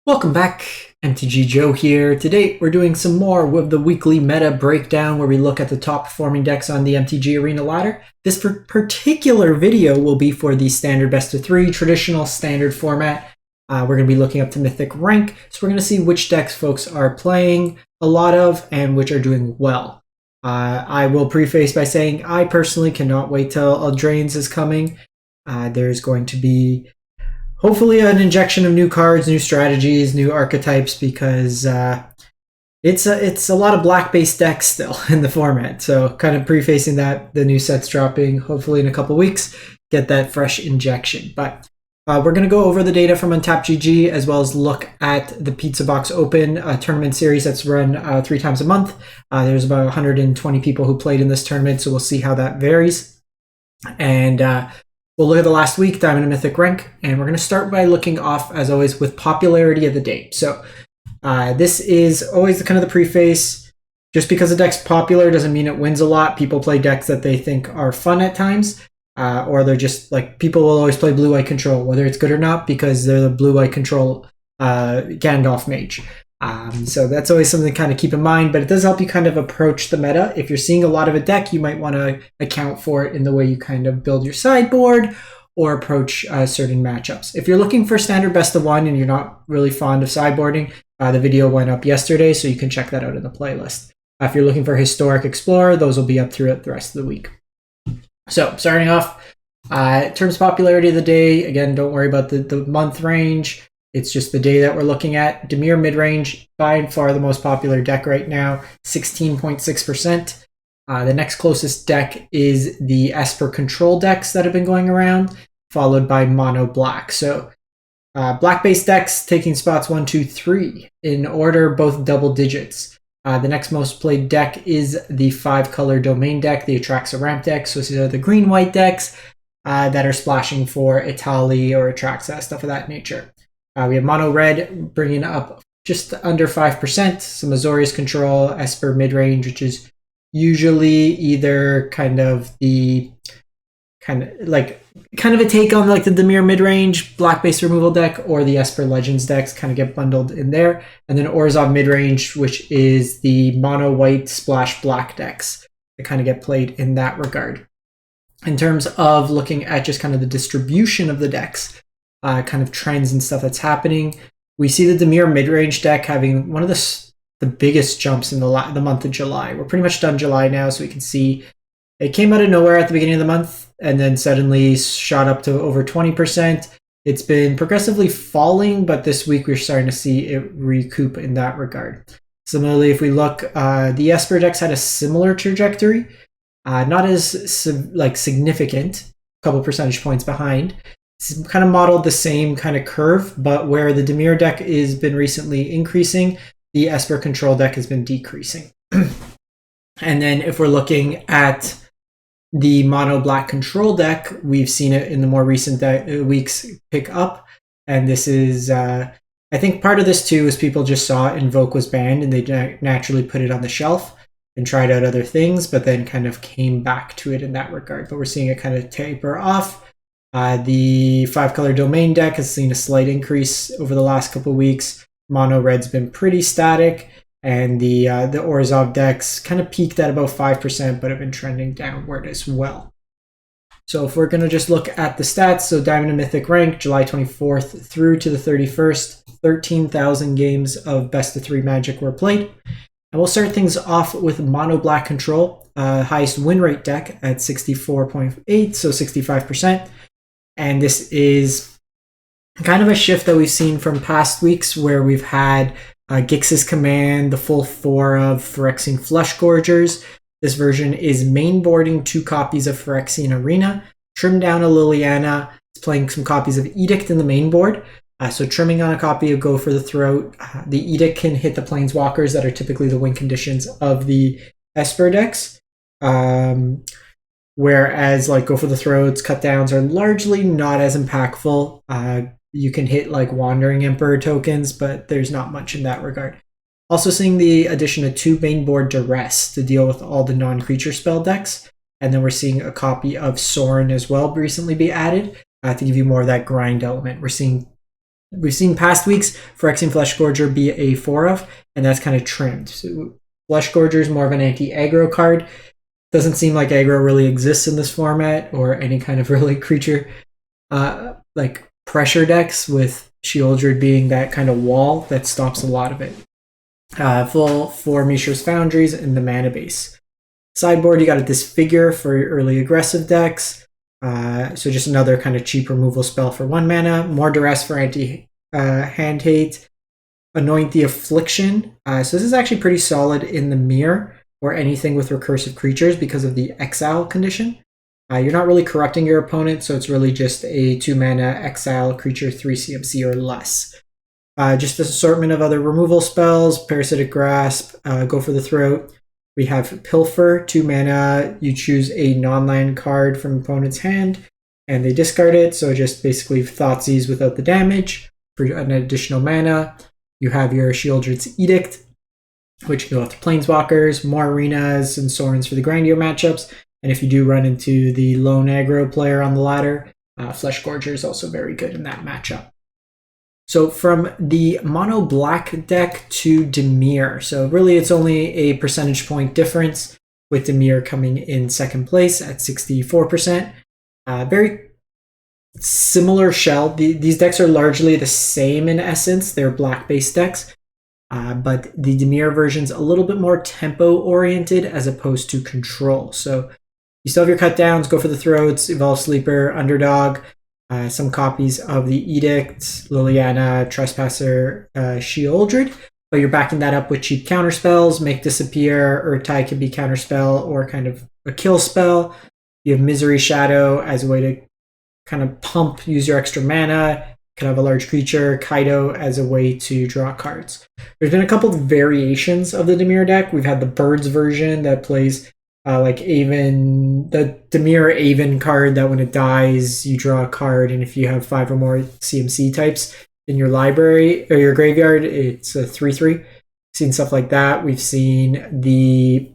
Welcome back, MTG Joe here. Today we're doing some more with the weekly meta breakdown where we look at the top performing decks on the MTG Arena ladder. This particular video will be for the standard best of 3 traditional standard format. We're going to be looking up to Mythic rank, so we're going to see which decks folks are playing a lot of and which are doing well. I will preface by saying I personally cannot wait till Eldraine's is coming. There's going to be hopefully an injection of new cards, new strategies, new archetypes, because it's a lot of black-based decks still in the format. So kind of prefacing that, the new set's dropping hopefully in a couple weeks, get that fresh injection. But we're going to go over the data from UntapedGG as well as look at the Pizzabox Open tournament series that's run 3 times a month. There's about 120 people who played in this tournament, so we'll see how that varies. And we'll look at the last week, Diamond and Mythic rank, and we're going to start by looking off, as always, with popularity of the day. So this is always kind of the preface. Just because a deck's popular doesn't mean it wins a lot. People play decks that they think are fun at times, or they're just like, people will always play blue-white control, whether it's good or not, because they're the blue-white control Gandalf mage. So that's always something to kind of keep in mind, but it does help you kind of approach the meta. If you're seeing a lot of a deck, you might want to account for it in the way you kind of build your sideboard or approach certain matchups. If you're looking for standard best of 1 and you're not really fond of sideboarding, the video went up yesterday, so you can check that out in the playlist. If you're looking for Historic Explorer, those will be up throughout the rest of the week. So starting off, in terms of popularity of the day, again, don't worry about the month range. It's just the day that we're looking at. Dimir Midrange, by far the most popular deck right now, 16.6%. The next closest deck is the Esper Control decks that have been going around, followed by Mono Black. So black-based decks taking spots 1, 2, 3 in order, both double digits. The next most played deck is the 5-color domain deck, the Atraxa Ramp deck. So these are the green-white decks that are splashing for Itali or Atraxa, stuff of that nature. We have Mono Red bringing up just under 5%. Some Azorius Control, Esper Midrange, which is usually either kind of a take on like the Dimir Midrange black-based removal deck, or the Esper Legends decks kind of get bundled in there. And then Orzhov Midrange, which is the mono white splash black decks that kind of get played in that regard. In terms of looking at just kind of the distribution of the decks, kind of trends and stuff that's happening, we see the Dimir Midrange deck having one of the biggest jumps in the month of July. We're pretty much done July now, so we can see it came out of nowhere at the beginning of the month and then suddenly shot up to over 20%. It's been progressively falling, but this week we're starting to see it recoup in that regard. Similarly, if we look, the Esper decks had a similar trajectory, not as significant, a couple percentage points behind. It's kind of modeled the same kind of curve, but where the Dimir deck has been recently increasing, the Esper Control deck has been decreasing. And then if we're looking at the Mono Black Control deck, we've seen it in the more recent weeks pick up. And this is, I think part of this too is people just saw Invoke was banned and they naturally put it on the shelf and tried out other things, but then kind of came back to it in that regard. But we're seeing it kind of taper off. The 5-color domain deck has seen a slight increase over the last couple of weeks. Mono Red's been pretty static, and the Orzhov decks kind of peaked at about 5%, but have been trending downward as well. So if we're going to just look at the stats, so Diamond and Mythic rank, July 24th through to the 31st, 13,000 games of best of 3 Magic were played. And we'll start things off with Mono Black Control, highest win rate deck at 64.8, so 65%. And this is kind of a shift that we've seen from past weeks where we've had Gix's Command, the full 4 of Phyrexian Flush Gorgers. This version is mainboarding 2 copies of Phyrexian Arena, trimmed down a Liliana. It's playing some copies of Edict in the main board. So trimming on a copy of Go for the Throat. The Edict can hit the Planeswalkers that are typically the win conditions of the Esper decks. Whereas like Go for the Throats, cut downs are largely not as impactful. You can hit like Wandering Emperor tokens, but there's not much in that regard. Also seeing the addition of 2 main board Duress to deal with all the non-creature spell decks. And then we're seeing a copy of Sorin as well recently be added to give you more of that grind element. We're seeing we've seen past weeks Phyrexian Flesh Gorger be a 4-of, and that's kind of trimmed. So Flesh Gorger is more of an anti-aggro card. Doesn't seem like aggro really exists in this format or any kind of really creature like pressure decks, with Sheoldred being that kind of wall that stops a lot of it. Full 4 Mishra's Foundries in the mana base. Sideboard, you got a Disfigure for your early aggressive decks. So just another kind of cheap removal spell for 1 mana. More Duress for anti-hand hate. Anoint the Affliction. So this is actually pretty solid in the mirror or anything with recursive creatures because of the exile condition. You're not really corrupting your opponent, so it's really just a 2 mana exile creature 3 CMC or less. Just an assortment of other removal spells. Parasitic Grasp, Go for the Throat. We have Pilfer, 2 mana. You choose a non-land card from opponent's hand, and they discard it. So just basically Thoughtseize without the damage for an additional mana. You have your Sheoldred's Edict, which go out to Planeswalkers, more Arenas and Sorens for the grindier matchups. And if you do run into the lone aggro player on the ladder, Flesh Gorger is also very good in that matchup. So from the mono black deck to Dimir. So really it's only a percentage point difference, with Dimir coming in second place at 64%. Very similar shell. These decks are largely the same in essence. They're black-based decks. But the Dimir version's a little bit more tempo-oriented as opposed to control. So you still have your cut downs, Go for the Throats, Evolve Sleeper, Underdog, some copies of the Edict, Liliana, Trespasser, Sheoldred, but you're backing that up with cheap counterspells. Make Disappear, Urtai can be counterspell or kind of a kill spell. You have Misery Shadow as a way to kind of pump, use your extra mana. Could have a large creature, Kaido as a way to draw cards. There's been a couple of variations of the Dimir deck. We've had the Birds version that plays like Aven, the Dimir Aven card that when it dies, you draw a card, and if you have 5 or more CMC types in your library or your graveyard, it's a 3/3. Seen stuff like that. We've seen the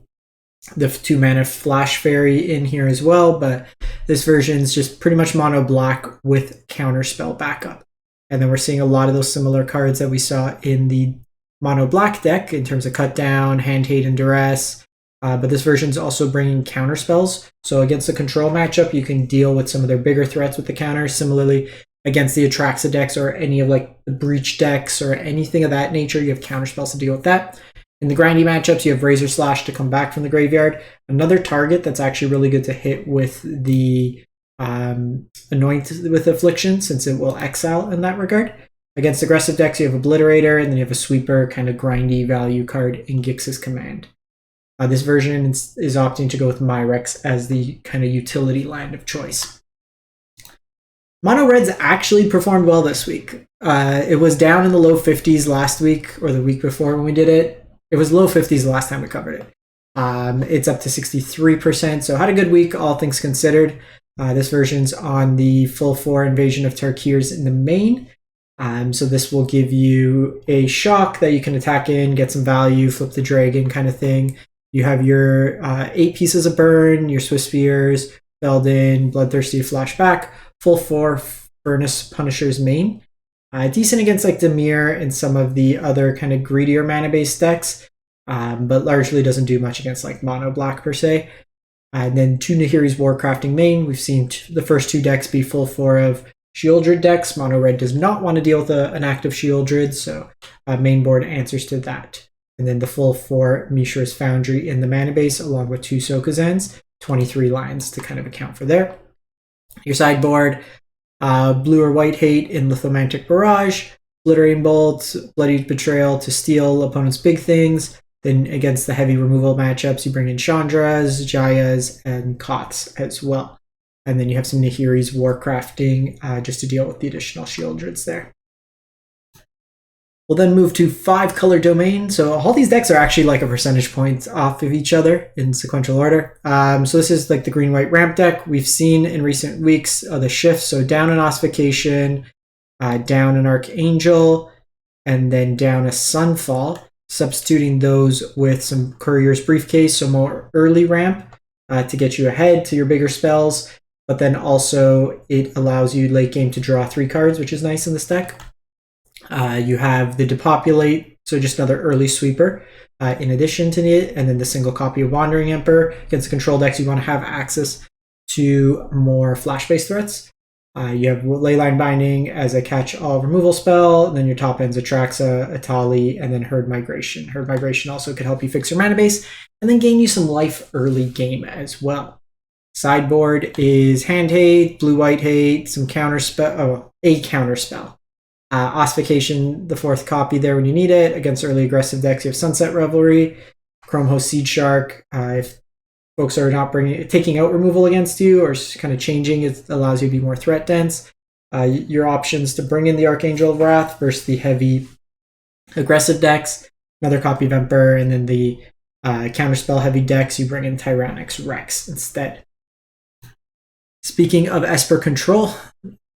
2 mana Flash Fairy in here as well, but this version is just pretty much mono black with counterspell backup. And then we're seeing a lot of those similar cards that we saw in the mono black deck in terms of cut down, hand hate, and duress. But this version is also bringing counter spells. So against the control matchup, you can deal with some of their bigger threats with the counter. Similarly, against the Atraxa decks or any of like the Breach decks or anything of that nature, you have counter spells to deal with that. In the grindy matchups, you have Razor Slash to come back from the graveyard. Another target that's actually really good to hit with the Anoint with Affliction, since it will exile in that regard. Against aggressive decks, you have Obliterator, and then you have a sweeper kind of grindy value card in Gix's Command. This version is opting to go with Myrex as the kind of utility land of choice. Mono Reds actually performed well this week. It was down in the low 50s last week or the week before when we did it. It was low 50s the last time we covered it. It's up to 63%, so had a good week, all things considered. This version's on the full 4 Invasion of Tarkirs in the main. So this will give you a shock that you can attack in, get some value, flip the dragon kind of thing. You have your 8 pieces of burn, your Swift Spears, Feldon, Bloodthirsty Flashback, full 4 Furnace Punisher's main. Decent against like Dimir and some of the other kind of greedier mana-based decks, but largely doesn't do much against like mono black per se. And then 2 Nahiri's Warcrafting main. We've seen the first 2 decks be full 4 of Sheoldred decks. Mono red does not want to deal with an active Sheoldred, so main board answers to that. And then the full 4 Mishra's Foundry in the mana base, along with 2 Sokazens, 23 lines to kind of account for there. Your sideboard, blue or white hate in Lithomantic Barrage, Glittering Bolt, Bloody Betrayal to steal opponent's big things. Then against the heavy removal matchups, you bring in Chandras, Jayas, and Kots as well. And then you have some Nahiri's Warcrafting just to deal with the additional Sheoldreds there. We'll then move to 5 color domain. So all these decks are actually like a percentage point off of each other in sequential order. So this is like the green-white ramp deck. We've seen in recent weeks the shift. So down an Ossification, down an Archangel, and then down a Sunfall, substituting those with some Courier's Briefcase, so more early ramp to get you ahead to your bigger spells. But then also it allows you late game to draw 3 cards, which is nice in this deck. You have the Depopulate, so just another early sweeper. In addition to it, and then the single copy of Wandering Emperor. Against control decks, you want to have access to more flash-based threats. You have Leyline Binding as a catch-all removal spell, and then your top end's Atraxa, Atali, and then Herd Migration. Herd Migration also could help you fix your mana base, and then gain you some life early game as well. Sideboard is Hand Hate, Blue-White Hate, some counterspell, a counterspell. Ossification, the 4th copy there when you need it. Against early aggressive decks, you have Sunset Revelry, Chrome Host Seed Shark. If folks are not taking out removal against you or kind of changing, it allows you to be more threat dense. Your options to bring in the Archangel of Wrath versus the heavy aggressive decks. Another copy of Emperor, and then the counterspell heavy decks, you bring in Tyrannix Rex instead. Speaking of Esper Control,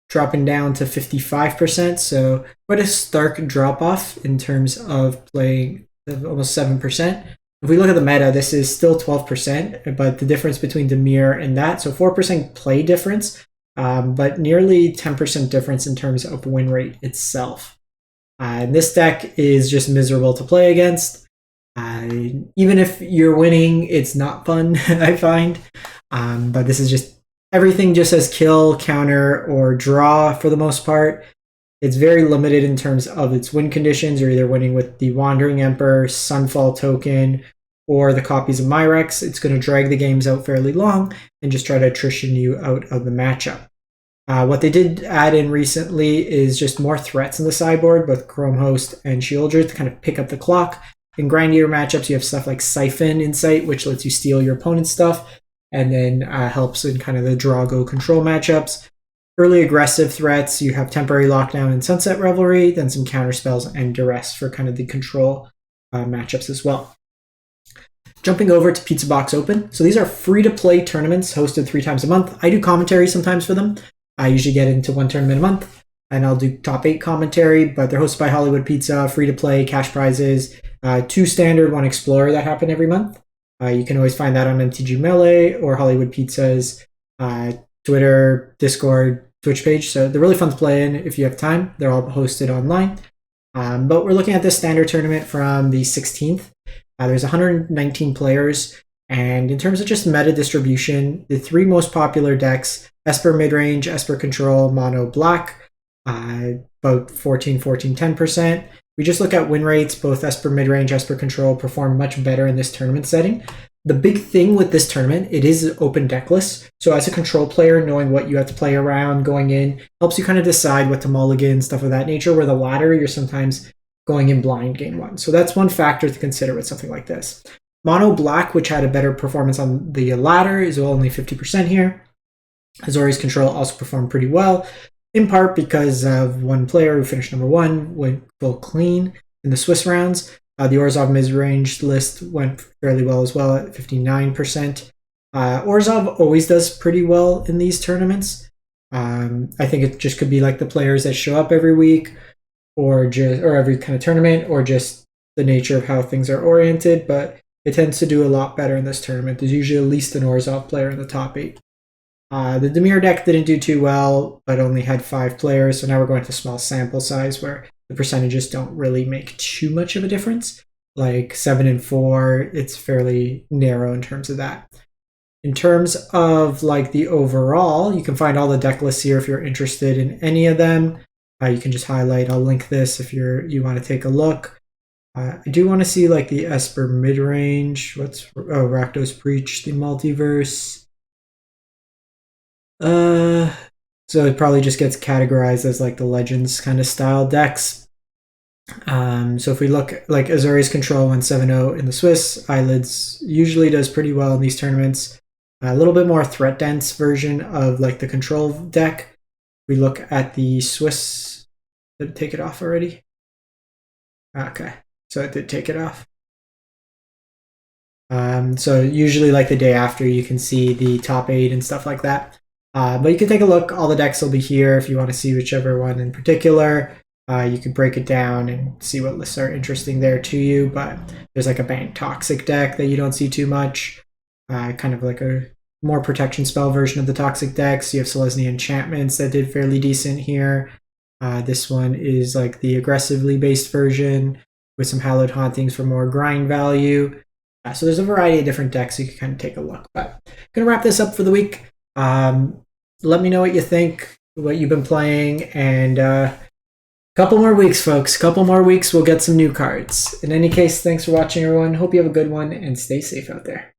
dropping down to 55%, so quite a stark drop-off in terms of playing almost 7%. If we look at the meta, this is still 12%, but the difference between Dimir and that, so 4% play difference, but nearly 10% difference in terms of win rate itself. And this deck is just miserable to play against. Even if you're winning, it's not fun, I find. But this is just, everything just says kill, counter, or draw for the most part. It's very limited in terms of its win conditions. You're either winning with the Wandering Emperor, Sunfall token, or the copies of Myrex. It's going to drag the games out fairly long and just try to attrition you out of the matchup. What they did add in recently is just more threats in the sideboard, both Chrome Host and Shieldred, to kind of pick up the clock. In grindier matchups, you have stuff like Siphon Insight, which lets you steal your opponent's stuff, and then helps in kind of the draw-go control matchups. Early aggressive threats, you have Temporary Lockdown and Sunset Revelry, then some counterspells and Duress for kind of the control matchups as well. Jumping over to Pizzabox Open. So these are free-to-play tournaments hosted 3 times a month. I do commentary sometimes for them. I usually get into 1 tournament a month, and I'll do top 8 commentary, but they're hosted by Hollywood Pizza, free-to-play, cash prizes, 2 standard, 1 explorer that happen every month. You can always find that on MTG Melee or Hollywood Pizza's Twitter, Discord, Twitch page. So they're really fun to play in if you have time. They're all hosted online. But we're looking at this standard tournament from the 16th. There's 119 players, and in terms of just meta distribution, the 3 most popular decks, Esper Midrange, Esper Control, Mono Black, about 14, 10%. We just look at win rates, both Esper Midrange, Esper Control perform much better in this tournament setting. The big thing with this tournament, it is open deck list. So as a control player, knowing what you have to play around going in helps you kind of decide what to mulligan, stuff of that nature, where the latter, you're sometimes going in blind game 1. So that's one factor to consider with something like this. Mono Black, which had a better performance on the ladder, is only 50% here. Azorius Control also performed pretty well, in part because of one player who finished number 1, went full clean in the Swiss rounds. The Orzhov Midrange list went fairly well as well at 59%. Orzhov always does pretty well in these tournaments. I think it just could be like the players that show up every week, or every kind of tournament, or just the nature of how things are oriented, but it tends to do a lot better in this tournament. There's usually at least an Orzhov player in the top 8. The Dimir deck didn't do too well, but only had 5 players, so now we're going to small sample size where the percentages don't really make too much of a difference. Like 7 and 4, it's fairly narrow in terms of that. In terms of like the overall, you can find all the deck lists here if you're interested in any of them. You can just highlight, I'll link this if you want to take a look. I do want to see like the Esper Midrange. Rakdos Breach, the Multiverse. So it probably just gets categorized as like the Legends kind of style decks. So if we look like Azorius Control 170 in the Swiss, Eyelids usually does pretty well in these tournaments. A little bit more threat dense version of like the control deck. We look at the Swiss. Did it take it off already? Okay, so it did take it off. So usually like the day after you can see the top 8 and stuff like that. But you can take a look. All the decks will be here if you want to see whichever one in particular. You can break it down and see what lists are interesting there to you. But there's like a Bank Toxic deck that you don't see too much. Kind of like a more protection spell version of the Toxic decks. You have Selesnya Enchantments that did fairly decent here. This one is like the aggressively based version with some Hallowed Hauntings for more grind value. So there's a variety of different decks you can kind of take a look. But I'm going to wrap this up for the week. Let me know what you think, what you've been playing, and couple more weeks, folks. Couple more weeks, we'll get some new cards. In any case, thanks for watching, everyone. Hope you have a good one, and stay safe out there.